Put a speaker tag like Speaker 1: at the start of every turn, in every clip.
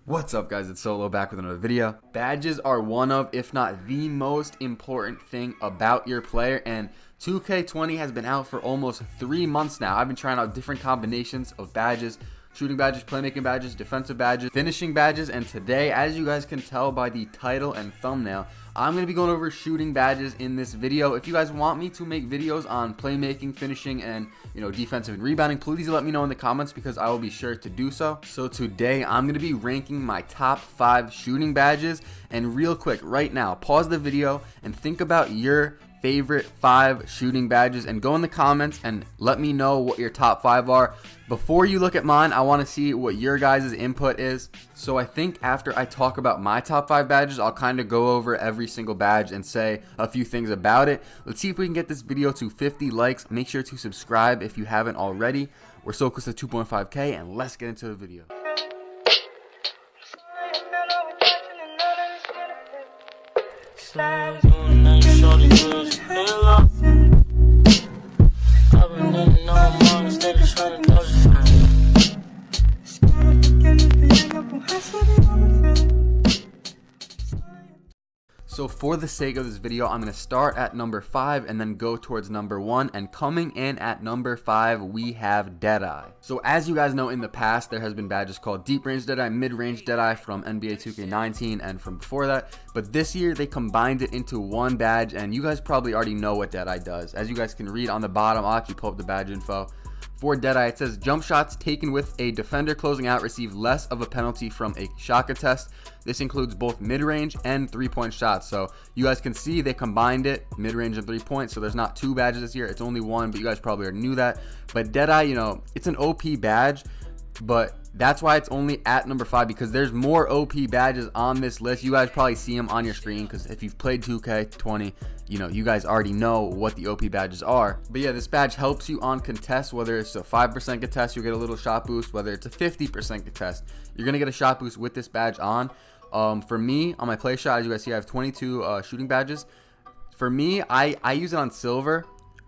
Speaker 1: What's up, guys? It's Solo back with another video. Badges are one of, if not the most important thing about your player, and 2K20 has been out for almost 3 months now. I've been trying out different combinations of badges, shooting badges, playmaking badges, defensive badges, finishing badges, and today, as you guys can tell by the title and thumbnail, I'm going to be going over shooting badges in this video. If you guys want me to make videos on playmaking, finishing, and defensive and rebounding, please let me know in the comments because I will be sure to do so. So today I'm going to be ranking my top 5 shooting badges, and real quick right now, pause the video and think about your favorite 5 shooting badges and go in the comments and let me know what your top 5 are. Before you look at mine, I want to see what your guys' input is. So I think after I talk about my top 5 badges, I'll kind of go over every single badge and say a few things about it. Let's see if we can get this video to 50 likes. Make sure to subscribe if you haven't already. We're so close to 2.5K, and let's get into the video. So for the sake of this video, I'm going to start at number 5 and then go towards number 1. And coming in at number 5, we have Deadeye. So as you guys know, in the past, there has been badges called Deep Range Deadeye, Mid Range Deadeye from NBA2K20 and from before that. But this year, they combined it into one badge, and you guys probably already know what Deadeye does. As you guys can read on the bottom, I'll actually pull up the badge info. For Deadeye, it says jump shots taken with a defender closing out receive less of a penalty from a shot contest. This includes both mid-range and 3-point shots. So you guys can see they combined it, mid-range and 3-point. So there's not 2 badges this year. It's only 1, but you guys probably already knew that. But Deadeye, it's an OP badge, but that's why it's only at number 5, because there's more OP badges on this list. You guys probably see them on your screen because if you've played 2K20, you guys already know what the OP badges are. But yeah, this badge helps you on contests, whether it's a 5% contest, you'll get a little shot boost. Whether it's a 50% contest, you're going to get a shot boost with this badge on. For me, on my play shot, as you guys see, I have 22 shooting badges. For me, I use it on silver.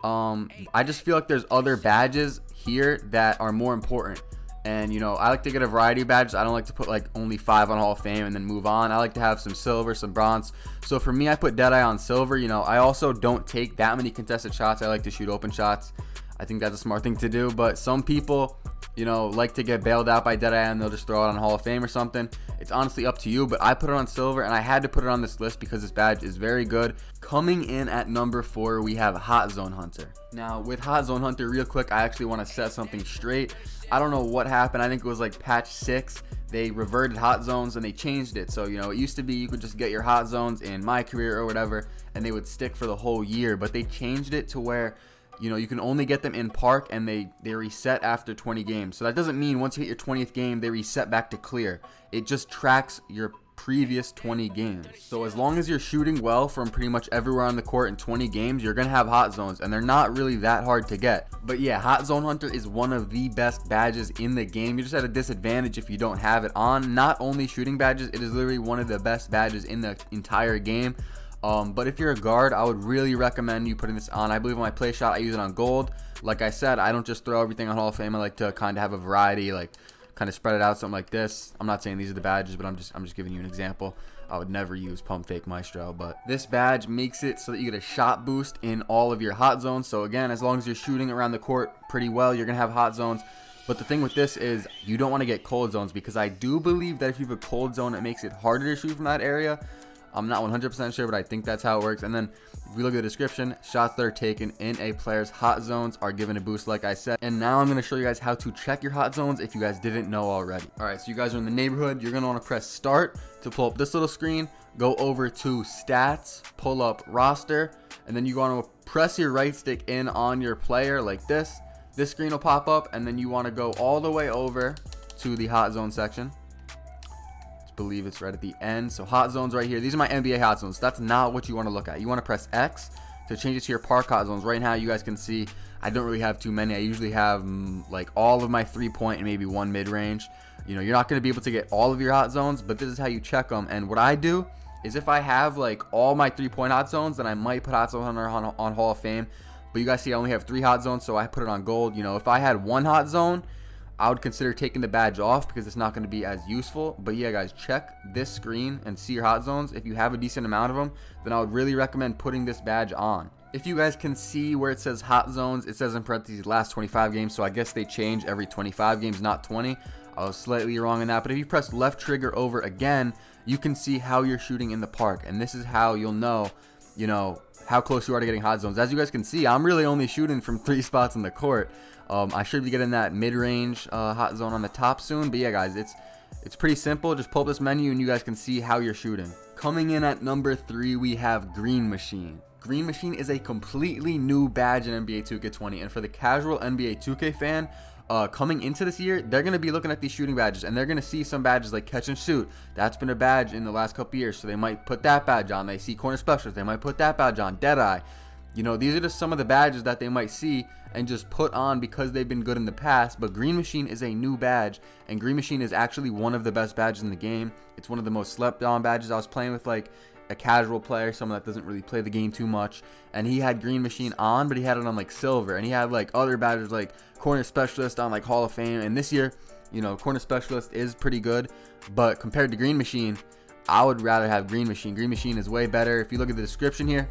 Speaker 1: I just feel like there's other badges here that are more important. And I like to get a variety of badges. I don't like to put like only 5 on Hall of Fame and then move on. I like to have some silver, some bronze. So for me, I put Deadeye on silver. I also don't take that many contested shots. I like to shoot open shots. I think that's a smart thing to do. But some people, like to get bailed out by Deadeye and they'll just throw it on Hall of Fame or something. It's honestly up to you, but I put it on silver, and I had to put it on this list because this badge is very good. Coming in at number 4, we have Hot Zone Hunter. Now with Hot Zone Hunter, real quick, I actually want to set something straight. I don't know what happened. I think it was like patch 6. They reverted hot zones and they changed it. So, it used to be you could just get your hot zones in My Career or whatever, and they would stick for the whole year. But they changed it to where, you can only get them in Park, and they reset after 20 games. So that doesn't mean once you hit your 20th game, they reset back to clear. It just tracks your previous 20 games. So as long as you're shooting well from pretty much everywhere on the court in 20 games, you're gonna have hot zones, and they're not really that hard to get. But yeah, Hot Zone Hunter is one of the best badges in the game. You're just at a disadvantage if you don't have it on. Not only shooting badges, it is literally one of the best badges in the entire game. But if you're a guard, I would really recommend you putting this on. I believe on my play shot, I use it on gold. Like I said, I don't just throw everything on Hall of Fame. I like to kind of have a variety, like kind of spread it out, something like this. I'm not saying these are the badges, but I'm just giving you an example. I would never use Pump Fake Maestro, but this badge makes it so that you get a shot boost in all of your hot zones. So again, as long as you're shooting around the court pretty well, you're gonna have hot zones. But the thing with this is you don't want to get cold zones, because I do believe that if you have a cold zone, it makes it harder to shoot from that area. I'm not 100% sure, but I think that's how it works. And then if we look at the description, shots that are taken in a player's hot zones are given a boost, like I said. And now I'm going to show you guys how to check your hot zones if you guys didn't know already. All right, so you guys are in the neighborhood. You're going to want to press start to pull up this little screen. Go over to stats, pull up roster, and then you want to press your right stick in on your player like this. This screen will pop up, and then you want to go all the way over to the hot zone section. Believe it's right at the end. So hot zones right here, these are my NBA hot zones. That's not what you want to look at. You want to press X to change it to your Park hot zones. Right now you guys can see I don't really have too many. I usually have like all of my 3-point and maybe 1 mid-range. You're not going to be able to get all of your hot zones, but this is how you check them. And what I do is if I have like all my 3-point hot zones, then I might put Hot Zone Hunter on Hall of Fame. But you guys see I only have 3 hot zones, so I put it on gold. If I had 1 hot zone, I would consider taking the badge off because it's not going to be as useful. But yeah, guys, check this screen and see your hot zones. If you have a decent amount of them, then I would really recommend putting this badge on. If you guys can see where it says hot zones, it says in parentheses last 25 games. So I guess they change every 25 games, not 20. I was slightly wrong in that. But if you press left trigger over again, you can see how you're shooting in the park. And this is how you'll know, how close you are to getting hot zones. As you guys can see, I'm really only shooting from 3 spots in the court. I should be getting that mid-range hot zone on the top soon. But yeah, guys, it's pretty simple. Just pull up this menu and you guys can see how you're shooting. Coming in at number 3, we have Green Machine. Green Machine is a completely new badge in NBA 2K20, and for the casual NBA 2K fan, coming into this year, they're going to be looking at these shooting badges, and they're going to see some badges like catch and shoot. That's been a badge in the last couple years, so they might put that badge on. They see corner specialist, they might put that badge on. Deadeye. These are just some of the badges that they might see and just put on because they've been good in the past. But Green Machine is a new badge, and Green Machine is actually one of the best badges in the game. It's one of the most slept on badges. I was playing with like a casual player, someone that doesn't really play the game too much, and he had Green Machine on, but he had it on like silver, and he had like other badges like corner specialist on like Hall of Fame. And this year, corner specialist is pretty good, but compared to Green Machine, I would rather have Green Machine. Green Machine is way better. If you look at the description here,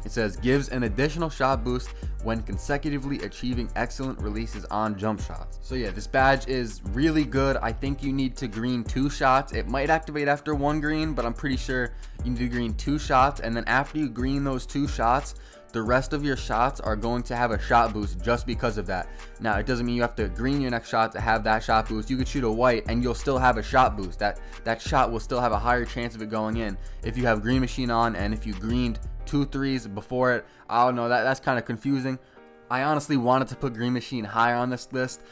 Speaker 1: it says gives an additional shot boost when consecutively achieving excellent releases on jump shots. So yeah, this badge is really good. I think you need to green 2 shots. It might activate after 1 green, but I'm pretty sure you need to green 2 shots. And then after you green those 2 shots, the rest of your shots are going to have a shot boost just because of that. Now, it doesn't mean you have to green your next shot to have that shot boost. You could shoot a white and you'll still have a shot boost. That shot will still have a higher chance of it going in if you have Green Machine on, and if you greened 2 threes before it. I don't know, that's kind of confusing. I honestly wanted to put Green Machine higher on this list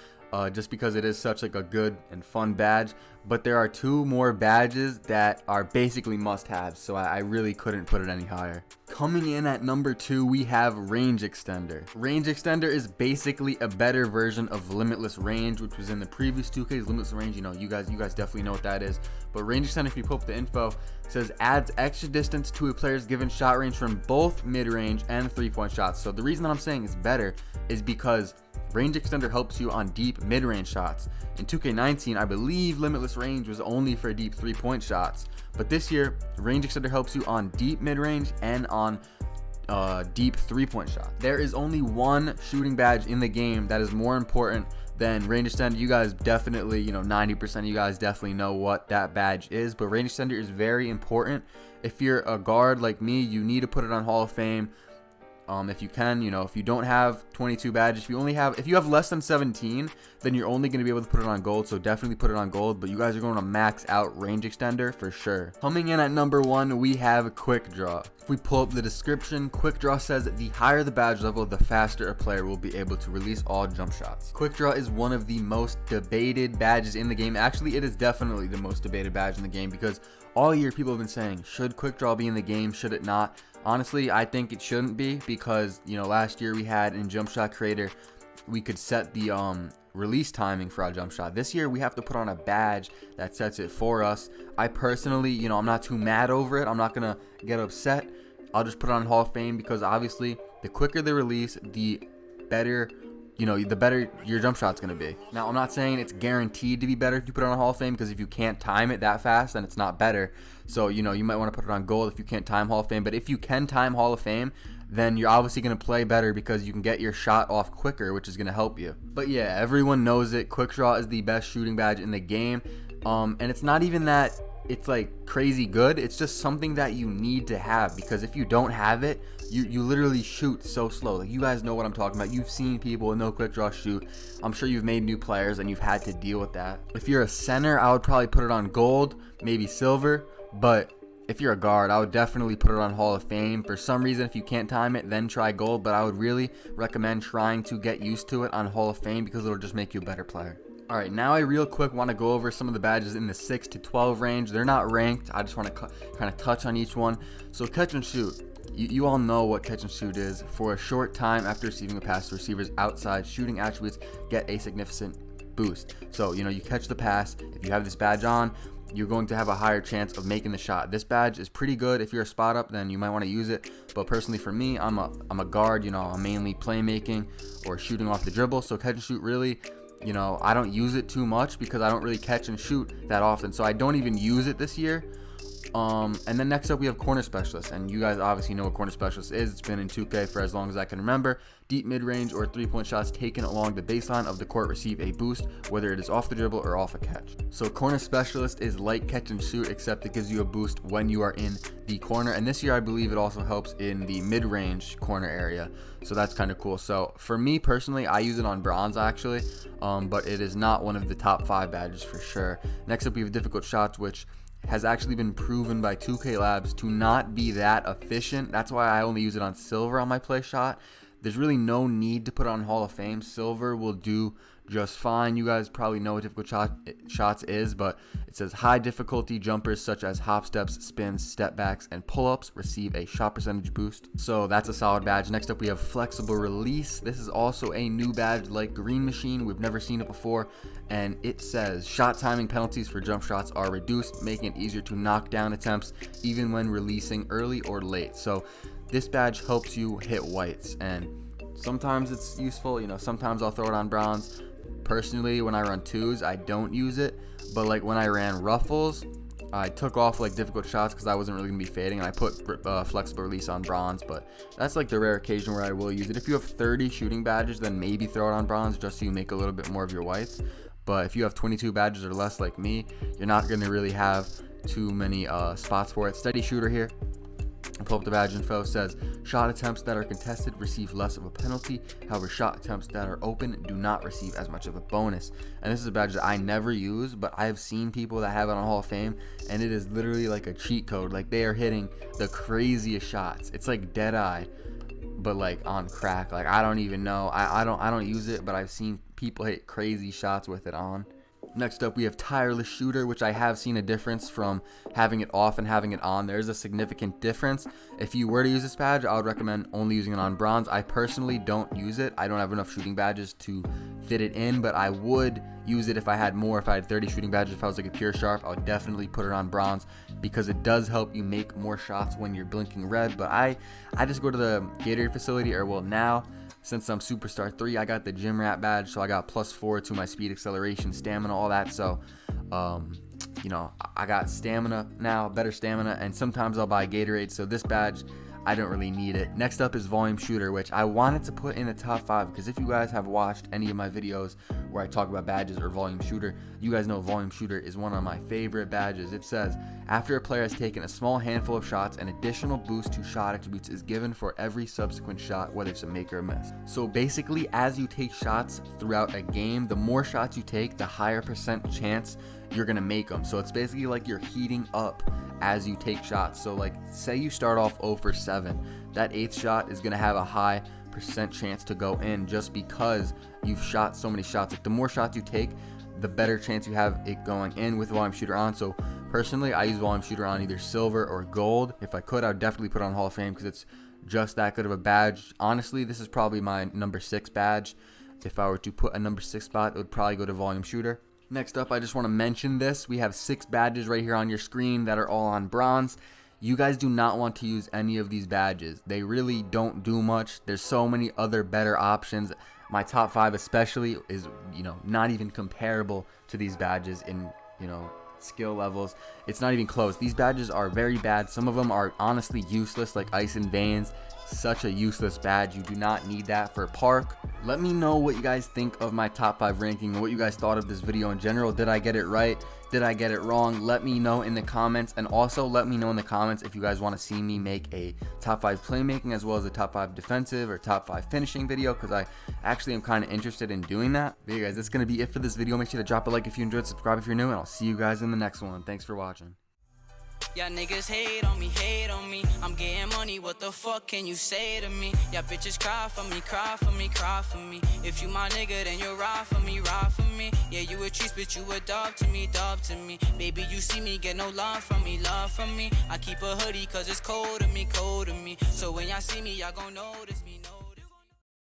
Speaker 1: just because it is such like a good and fun badge, but there are 2 more badges that are basically must-haves, so I really couldn't put it any higher. Coming in at number 2, we have Range Extender. Range Extender is basically a better version of Limitless Range, which was in the previous 2Ks. Limitless Range, you guys definitely know what that is. But Range Extender, if you pull up the info, says adds extra distance to a player's given shot range from both mid-range and 3-point shots. So the reason that I'm saying it's better is because Range Extender helps you on deep mid-range shots. In 2K19, I believe Limitless Range was only for deep 3-point shots. But this year, Range Extender helps you on deep mid-range and on deep 3-point shots. There is only one shooting badge in the game that is more important than Range Extender. You guys definitely, 90% of you guys definitely know what that badge is. But Range Extender is very important. If you're a guard like me, you need to put it on Hall of Fame. If you can, if you don't have 22 badges, if you have less than 17, then you're only going to be able to put it on gold. So definitely put it on gold, but you guys are going to max out Range Extender for sure. Coming in at number 1, we have Quick Draw. If we pull up the description, Quick Draw says that the higher the badge level, the faster a player will be able to release all jump shots. Quick Draw is one of the most debated badges in the game. Actually, it is definitely the most debated badge in the game because all year people have been saying, should Quick Draw be in the game? Should it not? Honestly, I think it shouldn't be because, last year we had in Jump Shot Creator, we could set the release timing for our jump shot. This year we have to put on a badge that sets it for us. I personally, I'm not too mad over it. I'm not going to get upset. I'll just put it on Hall of Fame because obviously the quicker the release, the better the better your jump shot's going to be. Now, I'm not saying it's guaranteed to be better if you put it on Hall of Fame because if you can't time it that fast, then it's not better. So, you might want to put it on gold if you can't time Hall of Fame. But if you can time Hall of Fame, then you're obviously going to play better because you can get your shot off quicker, which is going to help you. But yeah, everyone knows it. Quick Draw is the best shooting badge in the game. And it's not even that it's like crazy good. It's just something that you need to have because if you don't have it, you literally shoot so slow. Like, you guys know what I'm talking about. You've seen people with no Quick Draw shoot. I'm sure you've made new players and you've had to deal with that. If you're a center, I would probably put it on gold, maybe silver. But if you're a guard, I would definitely put it on Hall of Fame. For some reason, if you can't time it, then try gold. But I would really recommend trying to get used to it on Hall of Fame because it'll just make you a better player. All right, now I real quick want to go over some of the badges in the 6 to 12 range. They're not ranked. I just want to kind of touch on each one. So catch and shoot. You all know what catch and shoot is. For a short time after receiving a pass, the receiver's outside shooting attributes get a significant boost. So, you catch the pass. If you have this badge on, you're going to have a higher chance of making the shot. This badge is pretty good. If you're a spot up, then you might want to use it. But personally for me, I'm a guard. I'm mainly playmaking or shooting off the dribble. So catch and shoot really you know, I don't use it too much because I don't really catch and shoot that often, so I don't even use it this year. And then next up we have corner specialist, and you guys obviously know what corner specialist is. It's been in 2K for as long as I can remember. Deep mid-range or 3-point shots taken along the baseline of the court receive a boost, whether it is off the dribble or off a catch. So corner specialist is like catch and shoot, except it gives you a boost when you are in the corner, and this year I believe it also helps in the mid-range corner area, so that's kind of cool. So for me personally, I use it on bronze actually, but it is not one of the top 5 badges for sure. Next up we have difficult shots, which has actually been proven by 2K Labs to not be that efficient. That's why I only use it on silver on my play shot. There's really no need to put it on Hall of Fame. Silver will do just fine. You guys probably know what difficult shots is, but it says high difficulty jumpers such as hop steps, spins, step backs, and pull-ups receive a shot percentage boost. So that's a solid badge. Next up we have flexible release. This is also a new badge like Green Machine. We've never seen it before, and it says shot timing penalties for jump shots are reduced, making it easier to knock down attempts even when releasing early or late. So this badge helps you hit whites, and sometimes it's useful, you know, sometimes I'll throw it on bronze. Personally, when I run 2s, I don't use it, but like when I ran ruffles, I took off like difficult shots because I wasn't really gonna be fading, and I put flexible release on bronze. But that's like the rare occasion where I will use it. If you have 30 shooting badges, then maybe throw it on bronze just so you make a little bit more of your whites. But if you have 22 badges or less like me, you're not gonna really have too many spots for it. Steady shooter here. Pull up the badge info. Says shot attempts that are contested receive less of a penalty, however shot attempts that are open do not receive as much of a bonus. And this is a badge that I never use, but I have seen people that have it on Hall of Fame, and it is literally like a cheat code. Like they are hitting the craziest shots. It's like Deadeye, but like on crack. Like I don't even know. I don't use it, but I've seen people hit crazy shots with it on. Next up we have tireless shooter, which I have seen a difference from having it off and having it on. There's a significant difference. If you were to use this badge, I would recommend only using it on bronze. I personally don't use it. I don't have enough shooting badges to fit it in, but I would use it if I had more. If I had 30 shooting badges, if I was like a pure sharp, I would definitely put it on bronze because it does help you make more shots when you're blinking red. But I just go to the Gatorade facility, or well, now since I'm Superstar 3, I got the Gym Rat badge, so I got +4 to my speed, acceleration, stamina, all that. So, you know, I got stamina now, better stamina, and sometimes I'll buy Gatorade. So this badge, I don't really need it. Next up is volume shooter, which I wanted to put in the top 5 because if you guys have watched any of my videos where I talk about badges or volume shooter, you guys know volume shooter is one of my favorite badges. It says after a player has taken a small handful of shots, an additional boost to shot attributes is given for every subsequent shot, whether it's a make or a miss. So basically, as you take shots throughout a game, the more shots you take, the higher % chance you're gonna make them. So it's basically like you're heating up as you take shots. So like say you start off 0 for 7, that 8th shot is gonna have a high % chance to go in just because you've shot so many shots. Like the more shots you take, the better chance you have it going in with volume shooter on. So personally, I use volume shooter on either silver or gold. If I could, I would definitely put it on Hall of Fame because it's just that good of a badge. Honestly, this is probably my number 6 badge. If I were to put a number 6 spot, it would probably go to volume shooter. Next up, I just want to mention this. We have 6 badges right here on your screen that are all on bronze. You guys do not want to use any of these badges. They really don't do much. There's so many other better options. My top 5 especially is, you know, not even comparable to these badges in, you know, skill levels. It's not even close. These badges are very bad. Some of them are honestly useless, like Ice and Veins. Such a useless badge. You do not need that for Park. Let me know what you guys think of my top 5 ranking and what you guys thought of this video in general. Did I get it right? Did I get it wrong? Let me know in the comments, and also let me know in the comments if you guys want to see me make a top 5 playmaking as well as a top 5 defensive or top 5 finishing video, because I actually am kind of interested in doing that. But yeah guys, that's going to be it for this video. Make sure to drop a like if you enjoyed, subscribe if you're new, and I'll see you guys in the next one. Thanks for watching.
Speaker 2: Y'all niggas hate on me, hate on me. I'm getting money, what the fuck can you say to me? Y'all bitches cry for me, cry for me, cry for me. If you my nigga, then you ride for me, ride for me. Yeah, you a cheese, but you a dog to me, dog to me. Baby, you see me, get no love from me, love from me. I keep a hoodie, cause it's cold to me, cold to me. So when y'all see me, y'all gon' notice me,